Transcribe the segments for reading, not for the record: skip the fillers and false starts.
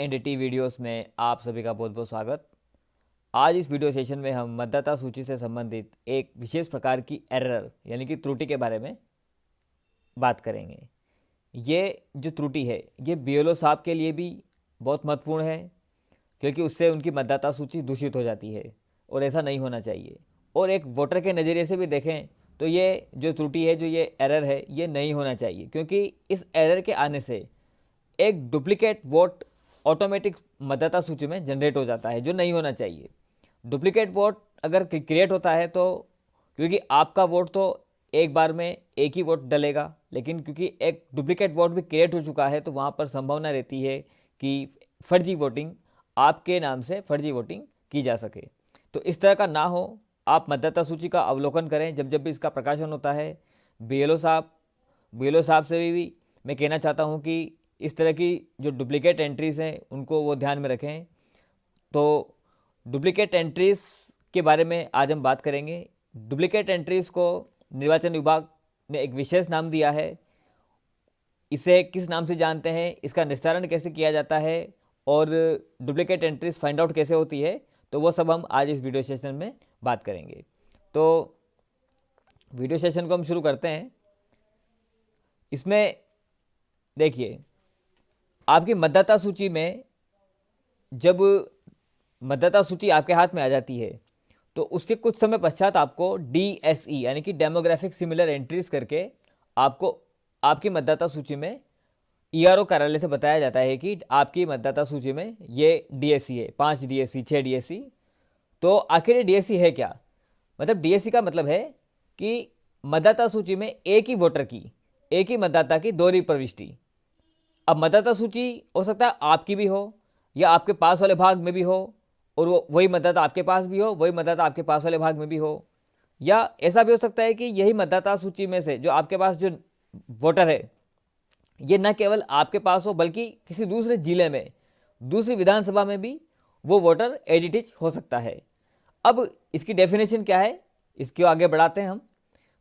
NDT videos में आप सभी का बहुत बहुत स्वागत। आज इस वीडियो सेशन में हम मतदाता सूची से संबंधित एक विशेष प्रकार की एरर यानी कि त्रुटि के बारे में बात करेंगे। ये जो त्रुटि है ये बीएलओ साहब के लिए भी बहुत महत्वपूर्ण है, क्योंकि उससे उनकी मतदाता सूची दूषित हो जाती है और ऐसा नहीं होना चाहिए। और एक वोटर के नज़रिए से भी देखें तो ये जो त्रुटि है, जो ये एरर है, ये नहीं होना चाहिए, क्योंकि इस एरर के आने से एक डुप्लीकेट वोट ऑटोमेटिक मतदाता सूची में जनरेट हो जाता है, जो नहीं होना चाहिए। डुप्लीकेट वोट अगर क्रिएट होता है तो क्योंकि आपका वोट तो एक बार में एक ही वोट डलेगा, लेकिन क्योंकि एक डुप्लीकेट वोट भी क्रिएट हो चुका है तो वहाँ पर संभावना रहती है कि फर्जी वोटिंग, आपके नाम से फर्जी वोटिंग की जा सके। तो इस तरह का ना हो, आप मतदाता सूची का अवलोकन करें जब जब भी इसका प्रकाशन होता है। बीएलओ साहब से भी मैं कहना चाहता हूँ कि इस तरह की जो डुप्लीकेट एंट्रीज़ हैं उनको वो ध्यान में रखें। तो डुप्लीकेट एंट्रीज़ के बारे में आज हम बात करेंगे। डुप्लीकेट एंट्रीज़ को निर्वाचन विभाग ने एक विशेष नाम दिया है। इसे किस नाम से जानते हैं, इसका निस्तारण कैसे किया जाता है और डुप्लीकेट एंट्रीज फाइंड आउट कैसे होती है, तो वो सब हम आज इस वीडियो सेशन में बात करेंगे। तो वीडियो सेशन को हम शुरू करते हैं। इसमें देखिए, आपकी मतदाता सूची में जब मतदाता सूची आपके हाथ में आ जाती है तो उसके कुछ समय पश्चात आपको डीएसई यानी कि डेमोग्राफिक सिमिलर एंट्रीज करके आपको आपकी मतदाता सूची में ईआरओ कार्यालय से बताया जाता है कि आपकी मतदाता सूची में ये डीएसई है, 5 डीएसई, 6 डीएसई। तो आखिर ये डीएसई है क्या? मतलब डीएसई का मतलब है कि मतदाता सूची में एक ही वोटर की, एक ही मतदाता की दोहरी प्रविष्टि। अब मतदाता सूची हो सकता है आपकी भी हो या आपके पास वाले भाग में भी हो, और वही मतदाता आपके पास भी हो, वही मतदाता आपके पास वाले भाग में भी हो, या ऐसा भी हो सकता है कि यही मतदाता सूची में से जो आपके पास जो वोटर है ये न केवल आपके पास हो बल्कि किसी दूसरे जिले में, दूसरी विधानसभा में भी वो वोटर एडिटेड हो सकता है। अब इसकी डेफिनेशन क्या है, इसको आगे बढ़ाते हैं हम।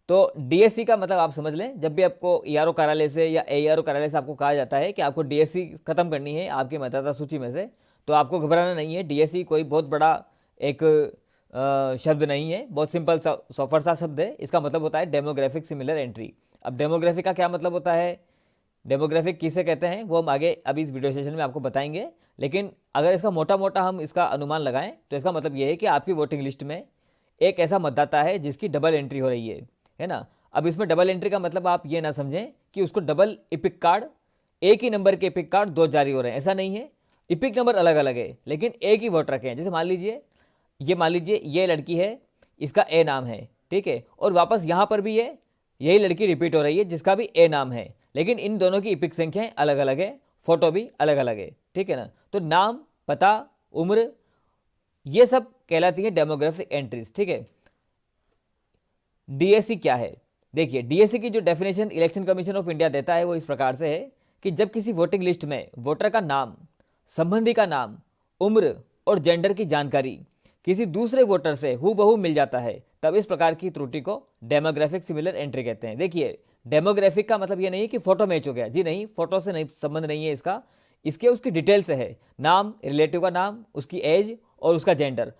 तो डीएससी का मतलब आप समझ लें, जब भी आपको ईआरओ कार्यालय से या एईआरओ कार्यालय से आपको कहा जाता है कि आपको डीएससी खत्म करनी है आपके मतदाता सूची में से, तो आपको घबराना नहीं है। डीएससी कोई बहुत बड़ा एक शब्द नहीं है, बहुत सिंपल सॉफ्टवेयर सा शब्द है। इसका मतलब होता है डेमोग्राफिक सिमिलर एंट्री। अब डेमोग्राफिक का क्या मतलब होता है, डेमोग्राफिक किसे कहते हैं, वो हम आगे अभी इस वीडियो सेशन में आपको बताएंगे। लेकिन अगर इसका मोटा मोटा हम इसका अनुमान लगाएं तो इसका मतलब ये है कि आपकी वोटिंग लिस्ट में एक ऐसा मतदाता है जिसकी डबल एंट्री हो रही है ना। अब इसमें डबल एंट्री का मतलब आप ये ना समझें कि उसको डबल इपिक कार्ड, एक ही नंबर के इपिक कार्ड दो जारी हो रहे हैं, ऐसा नहीं है। इपिक नंबर अलग अलग है लेकिन एक ही वोटर के हैं। जैसे मान लीजिए ये लड़की है, इसका ए नाम है, ठीक है, और वापस यहाँ पर भी यही लड़की रिपीट हो रही है जिसका भी ए नाम है, लेकिन इन दोनों की इपिक संख्याएं अलग अलग है, फोटो भी अलग अलग है, ठीक है ना। तो नाम, पता, उम्र, ये सब कहलाती है डेमोग्राफिक एंट्रीज, ठीक है। डीएससी क्या है? देखिए, डीएससी की जो definition election commission of India देता है वो इस प्रकार से है कि जब किसी वोटिंग लिस्ट में वोटर का नाम, संबंधी का नाम, उम्र और जेंडर की जानकारी किसी दूसरे वोटर से हूबहू मिल जाता है, तब इस प्रकार की त्रुटि को डेमोग्राफिक सिमिलर एंट्री कहते हैं। देखिए, डेमोग्राफिक का मतलब ये नहीं कि फोटो मैच हो गया, जी नहीं, फोटो से नहीं, संबंध नहीं है इसका। इसके उसकी डिटेल से है, नाम, रिलेटिव का नाम, उसकी एज और उसका जेंडर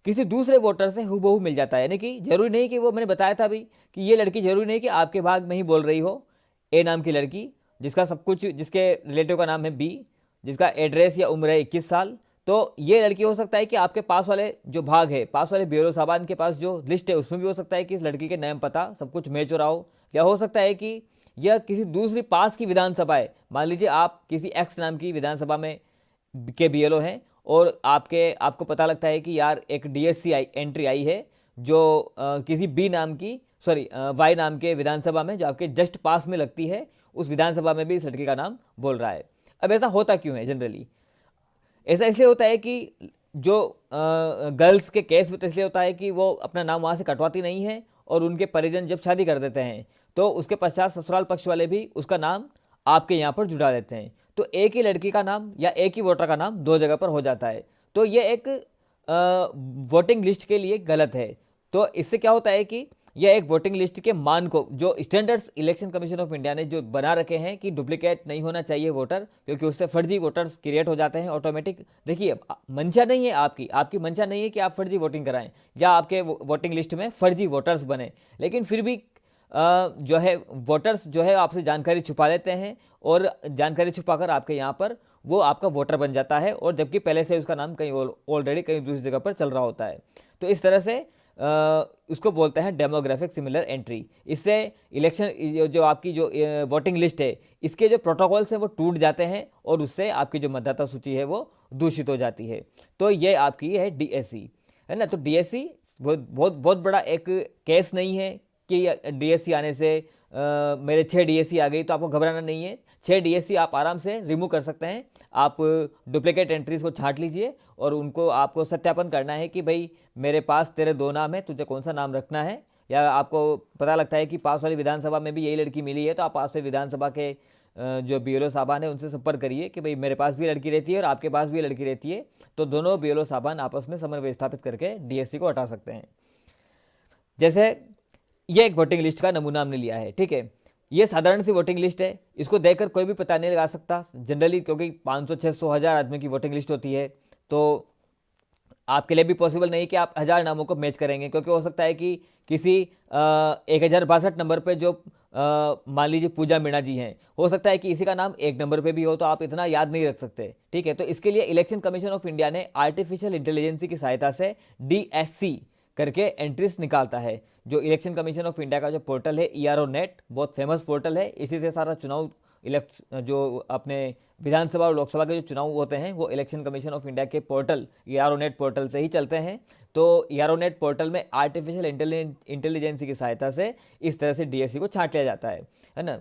किसी दूसरे वोटर से हूबहू मिल जाता है। यानी कि जरूरी नहीं कि वो, मैंने बताया था अभी कि ये लड़की जरूरी नहीं कि आपके भाग में ही बोल रही हो, ए नाम की लड़की जिसका सब कुछ, जिसके रिलेटिव का नाम है बी, जिसका एड्रेस या उम्र है 21 साल, तो ये लड़की हो सकता है कि आपके पास वाले जो भाग है, पास वाले ब्यूरो साहबान के पास जो लिस्ट है उसमें भी हो सकता है कि इस लड़की के नाम, पता सब कुछ मैच हो रहा हो। या हो सकता है कि यह किसी दूसरी पास की विधानसभा है, मान लीजिए आप किसी एक्स नाम की विधानसभा में के बीएलओ हैं और आपको पता लगता है कि यार एक डीएससी एंट्री आई है जो किसी बी नाम की, वाई नाम के विधानसभा में जो आपके जस्ट पास में लगती है, उस विधानसभा में भी इस लड़की का नाम बोल रहा है। अब ऐसा होता क्यों है? जनरली ऐसा इसलिए होता है कि जो गर्ल्स के केस में तो इसलिए होता है कि वो अपना नाम वहाँ से कटवाती नहीं है और उनके परिजन जब शादी कर देते हैं तो उसके पश्चात ससुराल पक्ष वाले भी उसका नाम आपके यहाँ पर जुड़ा देते हैं। तो एक ही लड़की का नाम या एक ही वोटर का नाम दो जगह पर हो जाता है, तो ये एक वोटिंग लिस्ट के लिए गलत है। तो इससे क्या होता है कि यह एक वोटिंग लिस्ट के मान को, जो standards election commission of India ने जो बना रखे हैं कि डुप्लीकेट नहीं होना चाहिए वोटर, क्योंकि उससे फर्जी वोटर्स क्रिएट हो जाते हैं ऑटोमेटिक। देखिए, मंशा नहीं है आपकी मंशा नहीं है कि आप फर्जी वोटिंग कराएं या आपके वोटिंग लिस्ट में फर्जी वोटर्स बने, लेकिन फिर भी जो है वोटर्स जो है आपसे जानकारी छुपा लेते हैं और जानकारी छुपाकर आपके यहाँ पर वो आपका वोटर बन जाता है, और जबकि पहले से उसका नाम कहीं ऑलरेडी कहीं दूसरी जगह पर चल रहा होता है। तो इस तरह से उसको बोलते हैं डेमोग्राफिक सिमिलर एंट्री। इससे इलेक्शन जो आपकी जो वोटिंग लिस्ट है, इसके जो प्रोटोकॉल्स हैं वो टूट जाते हैं और उससे आपकी जो मतदाता सूची है वो दूषित हो जाती है। तो ये आपकी है डीएससी, है ना। तो डीएससी बहुत बड़ा एक केस नहीं है कि डीएससी आने से मेरे 6 डीएससी आ गई, तो आपको घबराना नहीं है। 6 डीएससी आप आराम से रिमूव कर सकते हैं। आप डुप्लीकेट एंट्रीज को छांट लीजिए और उनको आपको सत्यापन करना है कि भाई मेरे पास तेरे 2 नाम है, तुझे कौन सा नाम रखना है। या आपको पता लगता है कि पास वाली विधानसभा में भी यही लड़की मिली है, तो आप पास वाली विधानसभा के जो बीएलओ साहबान है उनसे संपर्क करिए कि भाई मेरे पास भी लड़की रहती है और आपके पास भी लड़की रहती है, तो दोनों बीएलओ साहबान आपस में समन्वय स्थापित करके डीएससी को हटा सकते हैं। जैसे ये एक वोटिंग लिस्ट का नमूना हमने लिया है, ठीक है। ये साधारण सी वोटिंग लिस्ट है, इसको देखकर कोई भी पता नहीं लगा सकता जनरली, क्योंकि 500, 600, 1000 आदमी की वोटिंग लिस्ट होती है। तो आपके लिए भी पॉसिबल नहीं कि आप 1000 नामों को मैच करेंगे, क्योंकि हो सकता है कि किसी 1062 नंबर पे जो मान लीजिए पूजा मीणा जी हैं, हो सकता है कि इसी का नाम 1 नंबर पे भी हो, तो आप इतना याद नहीं रख सकते, ठीक है। तो इसके लिए इलेक्शन कमीशन ऑफ इंडिया ने आर्टिफिशियल इंटेलिजेंस की सहायता से डीएससी करके एंट्रीज निकालता है। जो इलेक्शन कमीशन ऑफ इंडिया का जो पोर्टल है ERO नेट, बहुत फेमस पोर्टल है। इसी से सारा चुनाव जो अपने विधानसभा और लोकसभा के जो चुनाव होते हैं वो इलेक्शन कमीशन ऑफ इंडिया के पोर्टल ERO नेट पोर्टल से ही चलते हैं। तो ERO नेट पोर्टल में आर्टिफिशियल इंटेलिजेंस की सहायता से इस तरह से डीएससी को छांट लिया जाता है ना।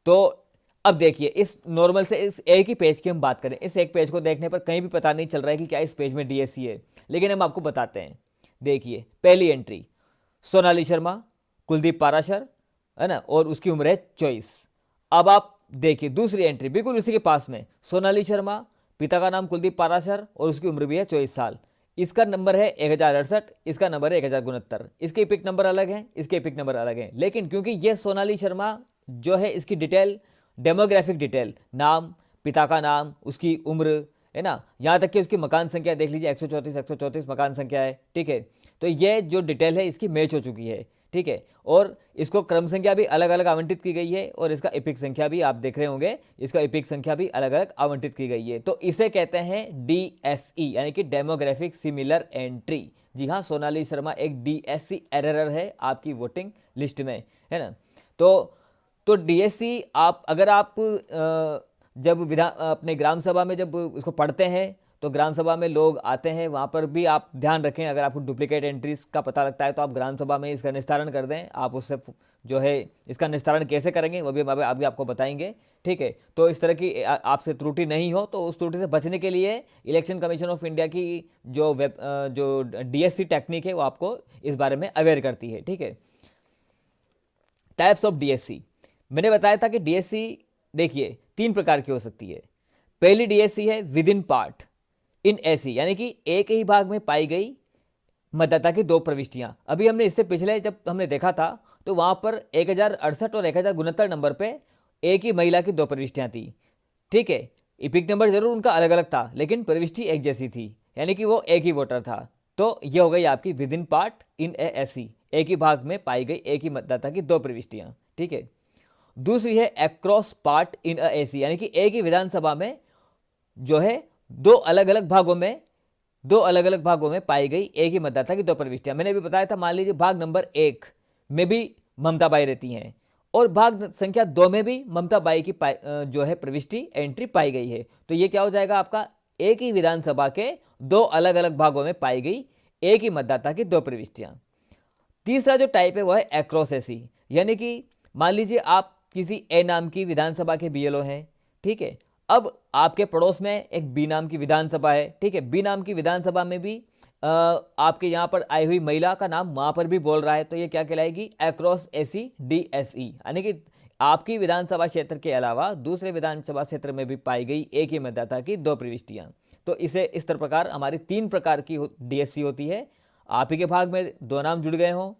तो अब देखिए, इस नॉर्मल से इस एक ही पेज की हम बात करें, इस एक पेज को देखने पर कहीं भी पता नहीं चल रहा है कि क्या इस पेज में डीएससी है, लेकिन हम आपको बताते हैं। देखिए, पहली एंट्री सोनाली शर्मा, कुलदीप पाराशर, है ना, और उसकी उम्र है 24। अब आप देखिए दूसरी एंट्री बिल्कुल उसी के पास में, सोनाली शर्मा, पिता का नाम कुलदीप पाराशर और उसकी उम्र भी है 24 साल। इसका नंबर है 1068, इसका नंबर है 1069। इसके पिक नंबर अलग हैं, इसके पिक नंबर अलग हैं, लेकिन क्योंकि ये सोनाली शर्मा जो है, इसकी डिटेल, डेमोग्राफिक डिटेल, नाम, पिता का नाम, उसकी उम्र, है ना, यहाँ तक कि उसकी मकान संख्या देख लीजिए, 134 मकान संख्या है, ठीक है। तो ये जो डिटेल है इसकी मैच हो चुकी है, ठीक है। और इसको क्रम संख्या भी अलग अलग आवंटित की गई है और इसका एपिक संख्या भी आप देख रहे होंगे, इसका एपिक संख्या भी अलग अलग आवंटित की गई है। तो इसे कहते हैं डीएसई, यानी कि डेमोग्राफिक सिमिलर एंट्री। जी हाँ, सोनाली शर्मा एक डीएससी एरर है आपकी वोटिंग लिस्ट में, है ना। तो डीएससी आप अगर आप जब अपने ग्राम सभा में जब इसको पढ़ते हैं, तो ग्राम सभा में लोग आते हैं, वहाँ पर भी आप ध्यान रखें, अगर आपको डुप्लीकेट एंट्रीज का पता लगता है तो आप ग्राम सभा में इसका निस्तारण कर दें। आप उससे जो है इसका निस्तारण कैसे करेंगे वो भी अभी आपको बताएंगे, ठीक है। तो इस तरह की आपसे त्रुटि नहीं हो, तो उस त्रुटि से बचने के लिए इलेक्शन कमीशन ऑफ इंडिया की जो डीएससी टेक्निक है वो आपको इस बारे में अवेयर करती है, ठीक है। टाइप्स ऑफ डीएससी, मैंने बताया था कि डीएससी देखिए 3 प्रकार की हो सकती है। पहली डीएससी है विद इन पार्ट इन ऐसी, यानी कि एक ही भाग में पाई गई मतदाता की 2 प्रविष्टियां। अभी हमने इससे पिछले जब हमने देखा था तो वहां पर 1068 और 1069 नंबर पे एक ही महिला की 2 प्रविष्टियां थी, ठीक है। इपिक नंबर जरूर उनका अलग अलग था, लेकिन प्रविष्टि एक जैसी थी, यानी कि वो एक ही वोटर था। तो ये हो गई आपकी विद इन पार्ट इन ए ऐसी, एक ही भाग में पाई गई एक ही मतदाता की 2 प्रविष्टियां, ठीक है। दूसरी है अक्रॉस पार्ट इन अ ऐसी, यानी कि एक ही विधानसभा में जो है 2 अलग अलग भागों में पाई गई एक ही मतदाता की 2 प्रविष्टियां। मैंने भी बताया था, मान लीजिए भाग नंबर 1 में भी ममता बाई रहती हैं और भाग संख्या 2 में भी ममता बाई की जो है प्रविष्टि एंट्री पाई गई है। तो ये क्या हो जाएगा आपका, एक ही विधानसभा के 2 अलग अलग भागों में पाई गई एक ही मतदाता की 2 प्रविष्टियां। तीसरा जो टाइप है वो है अक्रॉस ऐसी, यानी कि मान लीजिए आप किसी ए नाम की विधानसभा के बीएलओ हैं, ठीक है। अब आपके पड़ोस में एक बी नाम की विधानसभा है, ठीक है। बी नाम की विधानसभा में भी आपके यहाँ पर आई हुई महिला का नाम वहाँ पर भी बोल रहा है, तो ये क्या कहलाएगी, अक्रॉस ऐसी डीएसई, यानी कि आपकी विधानसभा क्षेत्र के अलावा दूसरे विधानसभा क्षेत्र में भी पाई गई एक ही मतदाता की 2 प्रविष्टियाँ। तो इसे इस तरह प्रकार हमारी 3 प्रकार की डीएससी होती है। आप ही के भाग में 2 नाम जुड़ गए हों,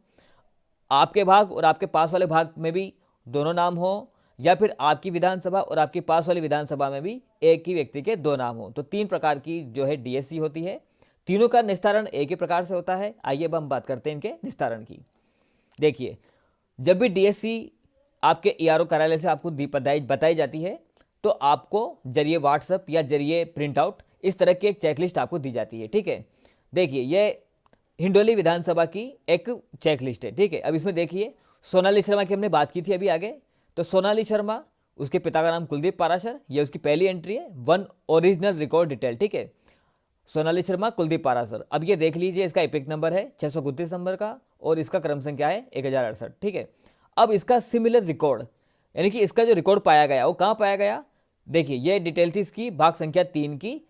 आपके भाग और आपके पास वाले भाग में भी दोनों नाम हो, या फिर आपकी विधानसभा और आपकी पास वाली विधानसभा में भी एक ही व्यक्ति के दो नाम हो। तो 3 प्रकार की जो है डीएससी होती है। तीनों का निस्तारण एक ही प्रकार से होता है। आइए अब हम बात करते हैं इनके निस्तारण की। देखिए, जब भी डीएससी आपके ईआरओ कार्यालय से आपको बताई जाती है, तो आपको जरिए व्हाट्सएप या जरिए प्रिंट आउट इस तरह की एक चेकलिस्ट आपको दी जाती है। ठीक है, देखिए ये हिंडोली विधानसभा की एक चेकलिस्ट है। ठीक है, अब इसमें देखिए सोनाली शर्मा की हमने बात की थी अभी आगे। तो सोनाली शर्मा, उसके पिता का नाम कुलदीप पाराशर, ये उसकी पहली एंट्री है, 1 ओरिजिनल रिकॉर्ड डिटेल। ठीक है, सोनाली शर्मा, कुलदीप पाराशर। अब ये देख लीजिए, इसका एपिक नंबर है 629 नंबर का और इसका क्रम संख्या है 1068। ठीक है, अब इसका सिमिलर रिकॉर्ड, यानी कि इसका जो रिकॉर्ड पाया गया वो कहाँ पाया गया? देखिए, ये डिटेल थी इसकी भाग संख्या 3 की,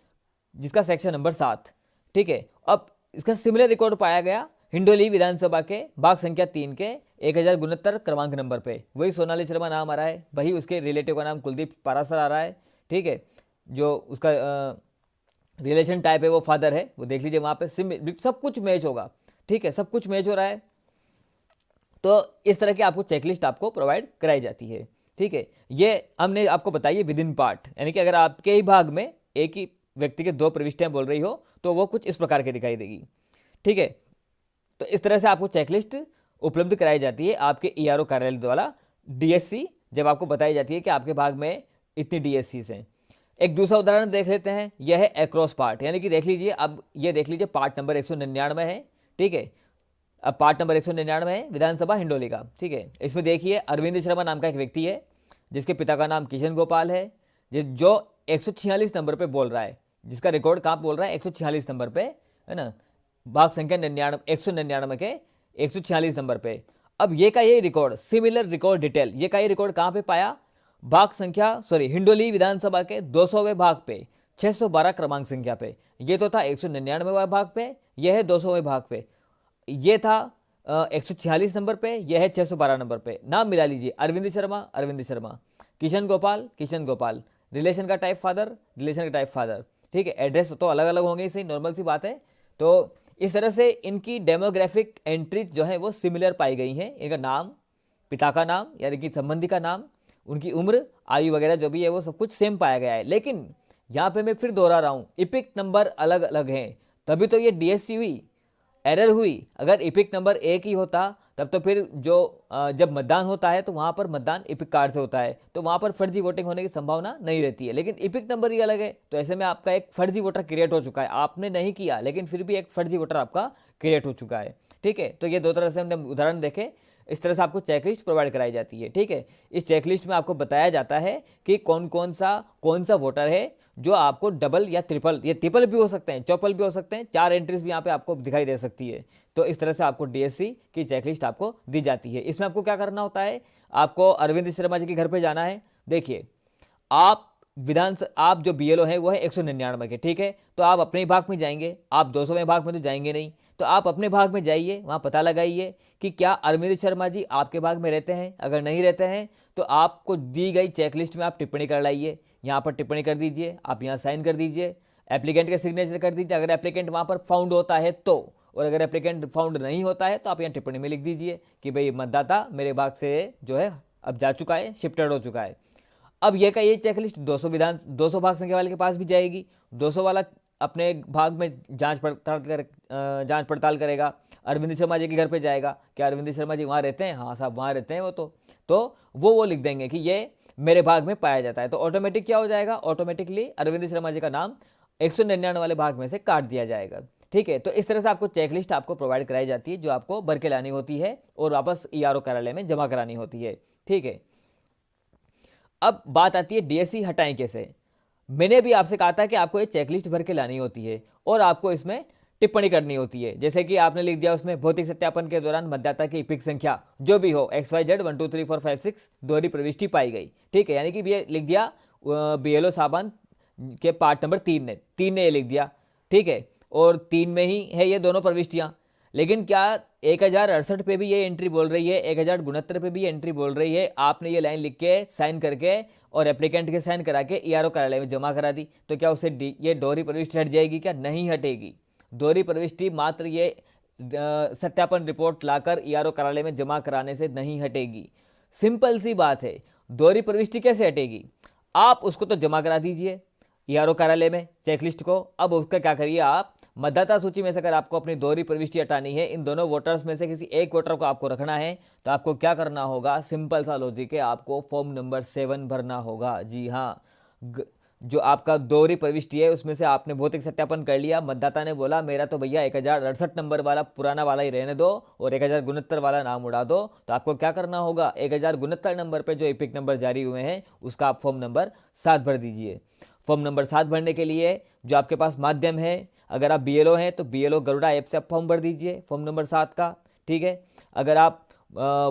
जिसका सेक्शन नंबर 7। ठीक है, अब इसका सिमिलर रिकॉर्ड पाया गया हिंडोली विधानसभा के भाग संख्या 3 के 1069 क्रमांक नंबर पे। वही सोनाली शर्मा नाम आ रहा है, वही उसके रिलेटिव का नाम कुलदीप पाराशर आ रहा है। ठीक है, जो उसका रिलेशन टाइप है वो फादर है, वो देख लीजिए वहाँ पे सब कुछ मैच होगा। ठीक है, सब कुछ मैच हो रहा है। तो इस तरह की आपको चेकलिस्ट आपको प्रोवाइड कराई जाती है। ठीक है, ये हमने आपको बताइए विद इन पार्ट, यानी कि अगर आपके ही भाग में एक ही व्यक्ति के 2 प्रविष्टियाँ बोल रही हो तो वो कुछ इस प्रकार की दिखाई देगी। ठीक है, तो इस तरह से आपको चेकलिस्ट उपलब्ध कराई जाती है आपके ईआरओ कार्यालय द्वारा। डीएससी जब आपको बताई जाती है कि आपके भाग में इतनी डीएससी हैं। एक दूसरा उदाहरण देख लेते हैं, यह है एक्रॉस पार्ट, यानी कि देख लीजिए, अब ये देख लीजिए पार्ट नंबर 199 है। ठीक है, अब पार्ट नंबर 199 है विधानसभा हिंडोली का। ठीक है, इसमें देखिए अरविंद शर्मा नाम का एक व्यक्ति है, जिसके पिता का नाम किशन गोपाल है, जो 146 नंबर पे बोल रहा है, जिसका रिकॉर्ड कहाँ बोल रहा है? 146 नंबर पे, है ना, भाग संख्या 199 के 146 नंबर पे। अब ये का ये रिकॉर्ड सिमिलर रिकॉर्ड डिटेल, ये का ये रिकॉर्ड कहाँ पे पाया? भाग संख्या हिंडोली विधानसभा के 200वें भाग पे 612 क्रमांक संख्या पे। ये तो था 199वें भाग पे, यह है 200वें भाग पे। ये था 146 नंबर पे, यह है 612 नंबर पे। नाम मिला लीजिए, अरविंद शर्मा, अरविंद शर्मा, किशन गोपाल, किशन गोपाल, रिलेशन का टाइप फादर, रिलेशन का टाइप फादर। ठीक है, एड्रेस तो अलग अलग होंगे, सही नॉर्मल सी बात है। तो इस तरह से इनकी डेमोग्राफिक एंट्रीज जो है वो सिमिलर पाई गई हैं। इनका नाम, पिता का नाम यानी कि संबंधी का नाम, उनकी उम्र, आयु वगैरह जो भी है वो सब कुछ सेम पाया गया है। लेकिन यहाँ पे मैं फिर दोहरा रहा हूँ, इपिक नंबर अलग अलग हैं, तभी तो ये डीएससी हुई, एरर हुई। अगर इपिक नंबर एक ही होता तब तो फिर जो जब मतदान होता है तो वहाँ पर मतदान इपिक कार्ड से होता है, तो वहाँ पर फर्जी वोटिंग होने की संभावना नहीं रहती है। लेकिन इपिक नंबर ही अलग है, तो ऐसे में आपका एक फर्जी वोटर क्रिएट हो चुका है। आपने नहीं किया लेकिन फिर भी एक फर्जी वोटर आपका क्रिएट हो चुका है। ठीक है, तो ये 2 तरह से हमने उदाहरण देखे। इस तरह से आपको चेकलिस्ट प्रोवाइड कराई जाती है। ठीक है, इस चेकलिस्ट में आपको बताया जाता है कि कौन सा वोटर है जो आपको डबल या ट्रिपल, ये ट्रिपल भी हो सकते हैं, चौपल भी हो सकते हैं, 4 एंट्रीज भी यहाँ पे आपको दिखाई दे सकती है। तो इस तरह से आपको डीएससी की चेकलिस्ट आपको दी जाती है। इसमें आपको क्या करना होता है? आपको अरविंद शर्मा जी के घर पे जाना है। देखिए, आप जो बीएलओ है वो है 199 के। ठीक है, तो आप अपने ही भाग में जाएंगे, आप 200वें भाग में तो जाएंगे नहीं, तो आप अपने भाग में जाइए, वहाँ पता लगाइए कि क्या अरविंद शर्मा जी आपके भाग में रहते हैं। अगर नहीं रहते हैं तो आपको दी गई चेकलिस्ट में आप टिप्पणी कर लाइए, यहाँ पर टिप्पणी कर दीजिए, आप यहाँ साइन कर दीजिए, एप्लीकेंट के सिग्नेचर कर दीजिए अगर एप्लीकेंट वहाँ पर फाउंड होता है तो, और अगर एप्लीकेंट फाउंड नहीं होता है तो आप यहाँ टिप्पणी में लिख दीजिए कि भाई मतदाता मेरे भाग से जो है अब जा चुका है, शिफ्टेड हो चुका है। अब ये का ये चेकलिस्ट 200 भाग संख्या वाले के पास भी जाएगी। 200 वाला अपने भाग में जांच पड़ताल करेगा, अरविंद शर्मा जी के घर पे जाएगा, क्या अरविंद शर्मा जी वहाँ रहते हैं? हाँ साहब वहाँ रहते हैं वो तो वो लिख देंगे कि ये मेरे भाग में पाया जाता है। तो ऑटोमेटिक क्या हो जाएगा? ऑटोमेटिकली अरविंद शर्मा जी का नाम 199 वाले भाग में से काट दिया जाएगा। ठीक है, तो इस तरह से आपको चेकलिस्ट आपको प्रोवाइड कराई जाती है, जो आपको भर के लानी होती है और वापस ईआरओ कार्यालय में जमा करानी होती है। ठीक है, अब बात आती है डीएससी हटाएं कैसे। मैंने भी आपसे कहा था कि आपको ये चेकलिस्ट भर के लानी होती है और आपको इसमें टिप्पणी करनी होती है। जैसे कि आपने लिख दिया उसमें भौतिक सत्यापन के दौरान मतदाता की इपिक संख्या जो भी हो XYZ 1 2 3 4 5 6 दोहरी प्रविष्टि पाई गई। ठीक है, यानी कि ये लिख दिया बीएलओ साहबान के पार्ट नंबर 3 ने ये लिख दिया। ठीक है, और 3 में ही है ये दोनों प्रविष्टियाँ। लेकिन क्या 1068 पे भी ये एंट्री बोल रही है, 1069 पे भी एंट्री बोल रही है? आपने ये लाइन लिख के साइन करके और एप्लीकेंट के साइन करा के ईआरओ कार्यालय में जमा करा दी, तो क्या उससे ये दोहरी प्रविष्टि हट जाएगी? क्या नहीं हटेगी। दोहरी प्रविष्टि मात्र ये सत्यापन रिपोर्ट लाकर ईआरओ कार्यालय में जमा कराने से नहीं हटेगी। सिंपल सी बात है। दोहरी प्रविष्टि कैसे हटेगी? आप उसको तो जमा करा दीजिए ईआरओ कार्यालय में चेकलिस्ट को। अब उसका क्या करिए, आप मतदाता सूची में से अगर आपको अपनी दोहरी प्रविष्टि हटानी है, इन दोनों वोटर्स में से किसी एक वोटर को आपको रखना है, तो आपको क्या करना होगा? सिंपल सा लॉजिक है, आपको फॉर्म नंबर 7 भरना होगा। जी हाँ, जो आपका दोहरी प्रविष्टि है उसमें से आपने भौतिक सत्यापन कर लिया, मतदाता ने बोला मेरा तो भैया 1068 नंबर वाला पुराना वाला ही रहने दो और 1069 वाला नाम उड़ा दो, तो आपको क्या करना होगा? 1069 नंबर पे जो एपिक नंबर जारी हुए हैं उसका आप फॉर्म नंबर 7 भर दीजिए। फॉर्म नंबर 7 भरने के लिए जो आपके पास माध्यम है, अगर आप बीएलओ हैं तो बीएलओ गरुड़ा ऐप से आप फॉर्म भर दीजिए फॉर्म नंबर 7 का। ठीक है, अगर आप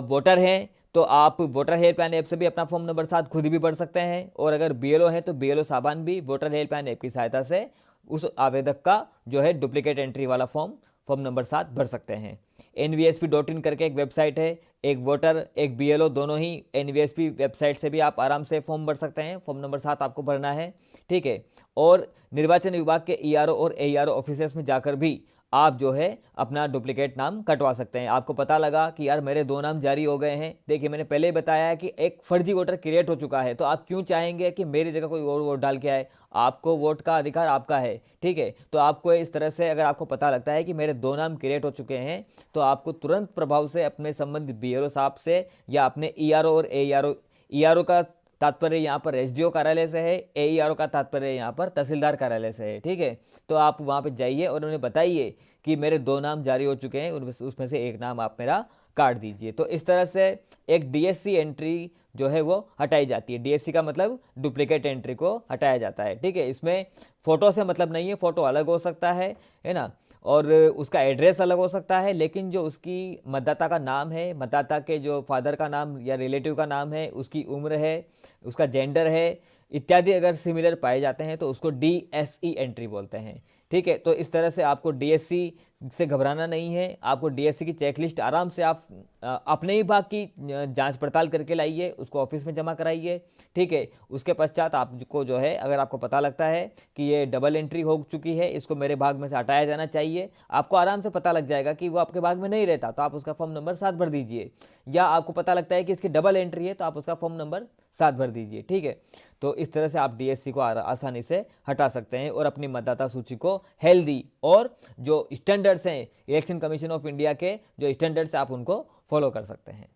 वोटर हैं तो आप वोटर हेल्पलाइन ऐप से भी अपना फॉर्म नंबर 7 खुद भी भर सकते हैं, और अगर बीएलओ है तो बीएलओ साबान भी वोटर हेल्पलाइन ऐप की सहायता से उस आवेदक का जो है डुप्लीकेट एंट्री वाला फॉर्म नंबर 7 भर सकते हैं। nvsp.in करके एक वेबसाइट है, एक वोटर एक बीएलओ दोनों ही nvsp वेबसाइट से भी आप आराम से फॉर्म भर सकते हैं। फॉर्म नंबर 7 आपको भरना है। ठीक है, और निर्वाचन विभाग के ईआरओ और एईआरओ ऑफिसेस में जाकर भी आप जो है अपना डुप्लीकेट नाम कटवा सकते हैं। आपको पता लगा कि यार मेरे 2 नाम जारी हो गए हैं, देखिए मैंने पहले ही बताया है कि एक फर्जी वोटर क्रिएट हो चुका है, तो आप क्यों चाहेंगे कि मेरी जगह कोई और वोट डाल के आए? आपको वोट का अधिकार आपका है। ठीक है, तो आपको इस तरह से अगर आपको पता लगता है कि मेरे 2 नाम क्रिएट हो चुके हैं, तो आपको तुरंत प्रभाव से अपने संबंधित बीएलओ साहब से या अपने ईआरओ और एईआरओ का तात्पर्य यहाँ पर एसडीओ कार्यालय से है, एईआरओ का तात्पर्य यहाँ पर तहसीलदार कार्यालय से है। ठीक है, तो आप वहाँ पे जाइए और उन्हें बताइए कि मेरे 2 नाम जारी हो चुके हैं, उसमें से एक नाम आप मेरा काट दीजिए। तो इस तरह से एक डीएससी एंट्री जो है वो हटाई जाती है। डीएससी का मतलब डुप्लीकेट एंट्री को हटाया जाता है। ठीक है, इसमें फ़ोटो से मतलब नहीं है, फ़ोटो अलग हो सकता है ना, और उसका एड्रेस अलग हो सकता है, लेकिन जो उसकी मतदाता का नाम है, मतदाता के जो फादर का नाम या रिलेटिव का नाम है, उसकी उम्र है, उसका जेंडर है इत्यादि अगर सिमिलर पाए जाते हैं तो उसको डीएसई एंट्री बोलते हैं। ठीक है, तो इस तरह से आपको डीएससी से घबराना नहीं है। आपको डीएससी की चेकलिस्ट आराम से आप अपने ही भाग की जांच पड़ताल करके लाइए, उसको ऑफिस में जमा कराइए। ठीक है, उसके पश्चात आपको जो है अगर आपको पता लगता है कि ये डबल एंट्री हो चुकी है, इसको मेरे भाग में से हटाया जाना चाहिए, आपको आराम से पता लग जाएगा कि वो आपके भाग में नहीं रहता, तो आप उसका फॉर्म नंबर 7 भर दीजिए। या आपको पता लगता है कि इसकी डबल एंट्री है, तो आप उसका फॉर्म नंबर 7 भर दीजिए। ठीक है, तो इस तरह से आप डीएससी को आसानी से हटा सकते हैं और अपनी मतदाता सूची को हेल्दी और जो स्टैंडर्ड्स हैं इलेक्शन कमीशन ऑफ इंडिया के जो स्टैंडर्ड्स आप उनको फॉलो कर सकते हैं।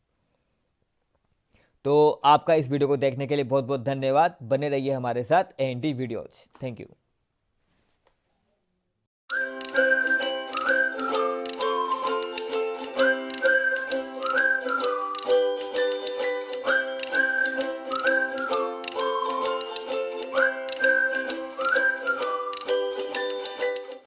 तो आपका इस वीडियो को देखने के लिए बहुत बहुत धन्यवाद। बने रहिए हमारे साथ एएनटी वीडियोज। Thank you.